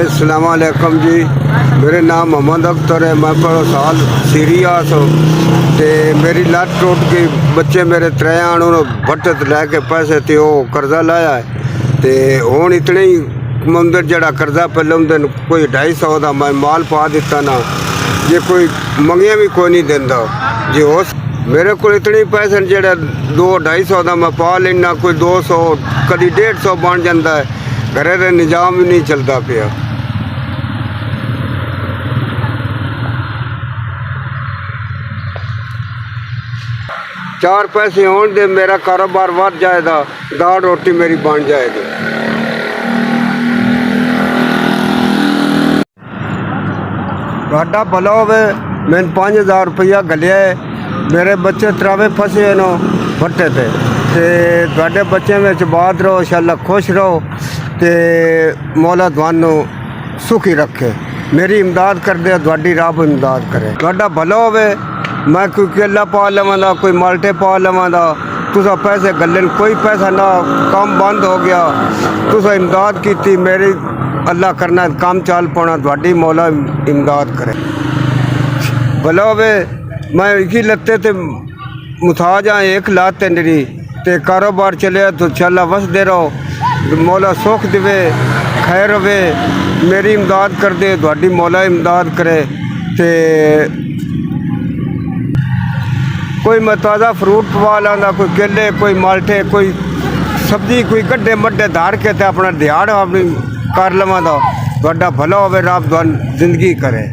अस्सलाम वालेकुम जी। मेरे नाम मोहम्मद अख्तर है। मैं पर साल सीरियस ते मेरी लत्त टुट गई। बच्चे मेरे त्रै आन भट्टे लैके पैसे ते कर्जा लाया है ते हुण इतने ही मंदिर जड़ा कर्जा पे लाउंदे कोई 250 का मैं माल पा दिता ना, जे कोई मंगिया भी कोई नहीं देंदा। जे उस मेरे को इतने पैसे जड़ा 200-250 का मैं पा लेना, कोई 200 कभी 150 बन जाता है। घरे का निजाम भी नहीं चलता पिया। चार पैसे होने दे मेरा कारोबार बढ़ जाएगा, दाल रोटी मेरी बन जाएगी। भला होवे, मैंने 5000 रुपया गलिया है। मेरे बच्चे त्रावे फसे नो भट्टे ते तुहाडे बच्चे में बात रहो, इंशाअल्लाह खुश रहो ते मौला तुहानू सुखी रखे। मेरी इमदाद कर दे, तुहाडी रब इमदाद करे। तुहाडा भला होवे। मैं कोई केला पा लवां, कोई माल्टे पा लवां, तुसा पैसे गलन कोई पैसा ना, काम बंद हो गया। तुसा इमदाद की मेरी, अल्लाह करना काम चाल पाना, तुहाडी मौला इमदाद करे। भला होवे। मैं एक ही लत्ते ते मुथाज हाँ, एक लात ते निरी ते कारोबार चले तो इंशाअल्लाह वसदे रहो। मौला सुख देवे, खैर रवे। मेरी इमदाद कर दे, तुहाडी मौला इमदाद करे। ते कोई मैं ताज़ा फ्रूट पवा लांदा, कोई केले, कोई माल्टे, कोई सब्जी, कोई गड्ढे मड्डे धार के ते अपना दिहाड़ अपनी कर लवां। तुहाडा भला होवे, रब तुहानू जिंदगी करे।